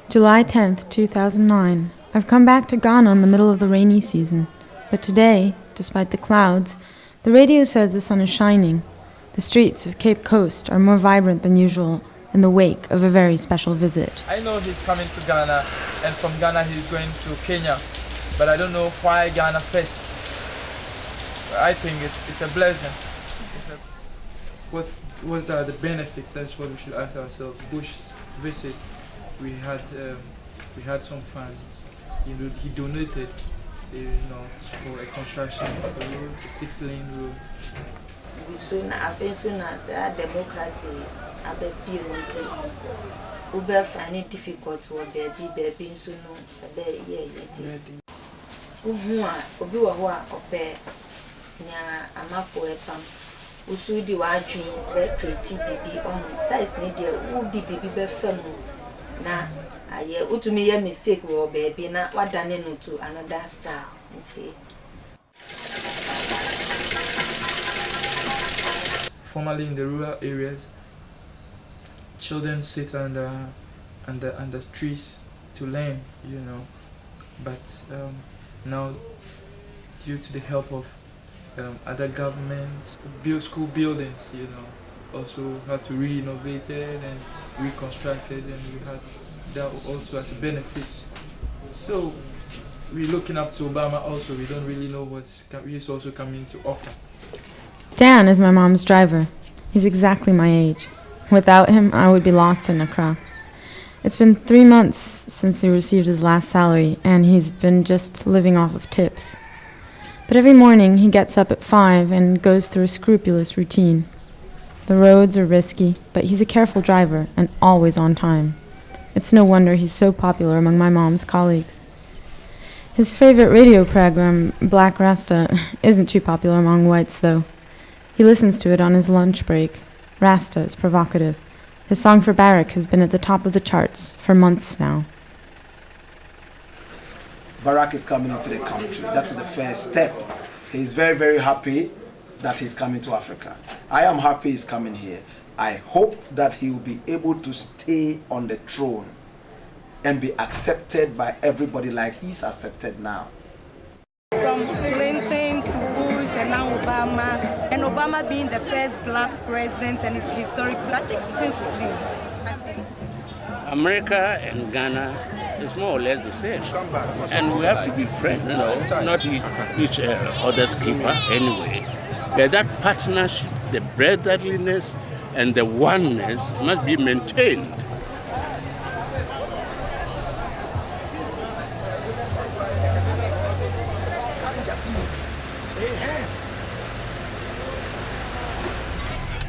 July 10th, 2009. I've come back to Ghana in the middle of the rainy season. But today, despite the clouds, the radio says the sun is shining. The streets of Cape Coast are more vibrant than usual in the wake of a very special visit. I know he's coming to Ghana, and from Ghana he's going to Kenya. But I don't know why Ghana first. I think it's a blessing. What are the benefits? That's what we should ask ourselves. Bush visit, we had some funds. He donated, for a construction of the road, a 6-lane road. Soon after democracy, I bet be Uber finding difficult to baby soon. Ubiwa ope nya amafo epam usu di wadwin be create bibi on styles ni de udi bibi be fam na aye utumi ye mistake wo baby na wadane no to another style nti. Formerly in the rural areas, children sit under trees to learn, but now, due to the help of other governments, build school buildings, also had to re-innovate it and reconstruct it, and we had that also as a benefit. So we're looking up to Obama also. We don't really know he's also coming to offer. Dan is my mom's driver. He's exactly my age. Without him, I would be lost in Accra. It's been 3 months since he received his last salary, and he's been just living off of tips. But every morning he gets up at 5 and goes through a scrupulous routine. The roads are risky, but he's a careful driver and always on time. It's no wonder he's so popular among my mom's colleagues. His favorite radio program, Blakk Rasta, isn't too popular among whites, though. He listens to it on his lunch break. Rasta is provocative. His song for Barrack has been at the top of the charts for months now. Barrack is coming into the country. That's the first step. He's very, very happy that he's coming to Africa. I am happy he's coming here. I hope that he will be able to stay on the throne and be accepted by everybody like he's accepted now. From Clinton to Bush and now Obama, and Obama being the first black president, and it's historic too. I think things will change. America and Ghana is more or less the same, and we have to be friends, not each other's keeper anyway. But that partnership, the brotherliness, and the oneness must be maintained.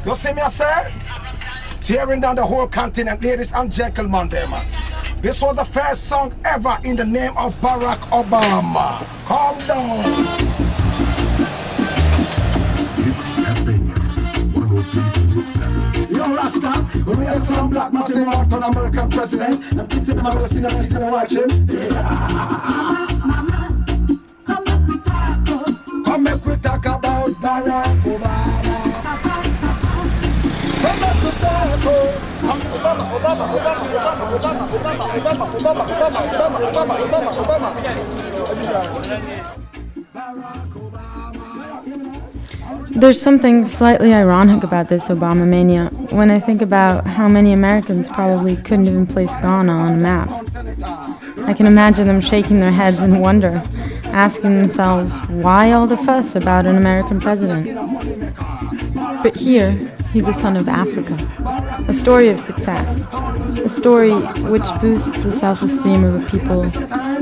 You see me, sir? Tearing down the whole continent, ladies and gentlemen, there, man. This was the first song ever in the name of Barack Obama. Calm down. It's happening. 103.7. Yo, Rasta, we have some black massive out on American president. I'm thinking them I've seen them, he's gonna watch him. Mama, come make we talk about Barack Obama. There's something slightly ironic about this Obama mania when I think about how many Americans probably couldn't even place Ghana on a map. I can imagine them shaking their heads in wonder, asking themselves, why all the fuss about an American president? But here, he's a son of Africa, a story of success, a story which boosts the self-esteem of a people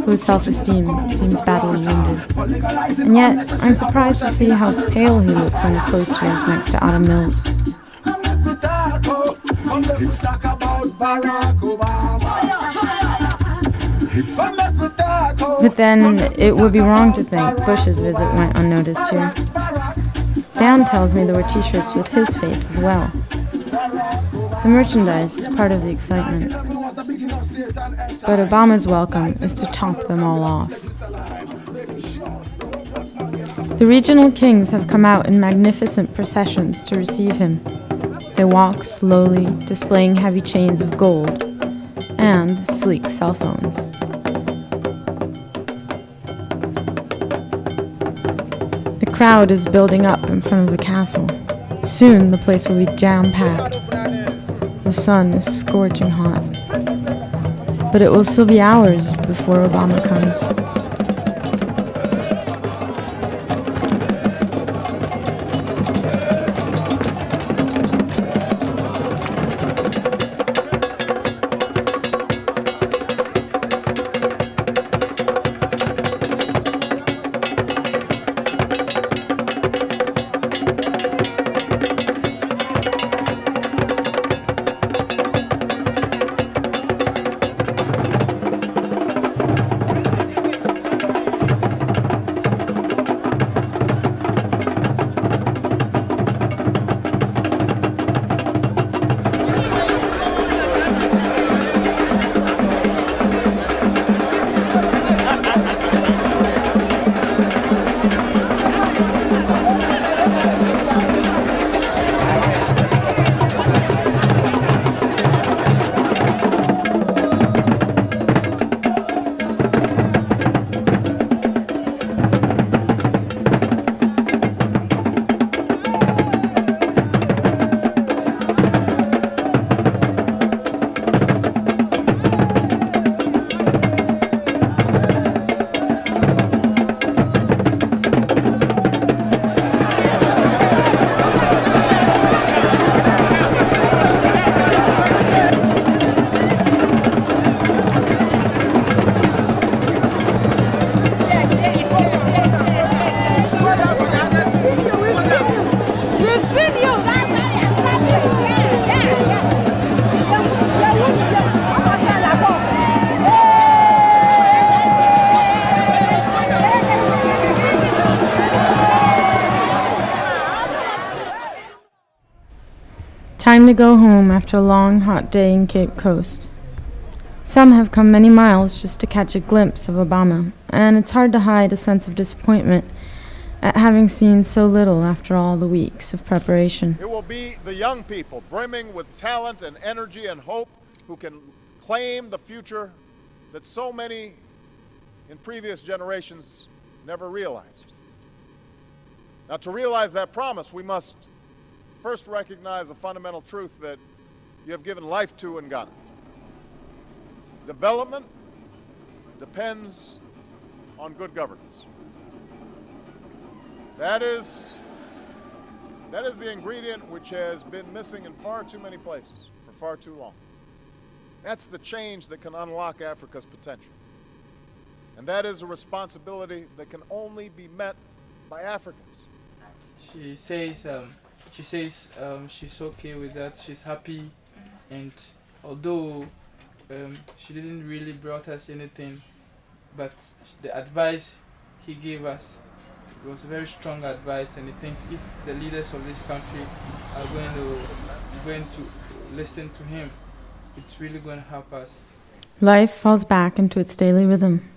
whose self-esteem seems badly wounded. And yet, I'm surprised to see how pale he looks on the posters next to Adam Mills. But then, it would be wrong to think Bush's visit went unnoticed here. Dan tells me there were t-shirts with his face as well. The merchandise is part of the excitement. But Obama's welcome is to top them all off. The regional kings have come out in magnificent processions to receive him. They walk slowly, displaying heavy chains of gold. and sleek cell phones. The crowd is building up in front of the castle. Soon the place will be jam-packed. The sun is scorching hot. But it will still be hours before Obama comes. Time to go home after a long, hot day in Cape Coast. Some have come many miles just to catch a glimpse of Obama, and it's hard to hide a sense of disappointment at having seen so little after all the weeks of preparation. It will be the young people brimming with talent and energy and hope who can claim the future that so many in previous generations never realized. Now, to realize that promise, we must first recognize a fundamental truth that you have given life to in Ghana. Development depends on good governance. That is the ingredient which has been missing in far too many places for far too long. That's the change that can unlock Africa's potential. And that is a responsibility that can only be met by Africans. She says she's okay with that. She's happy, and although she didn't really brought us anything, but the advice he gave us was very strong advice, and he thinks if the leaders of this country are going to listen to him, it's really going to help us. Life falls back into its daily rhythm.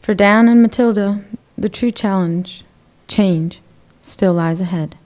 For Dan and Mathilde, the true challenge, change, still lies ahead.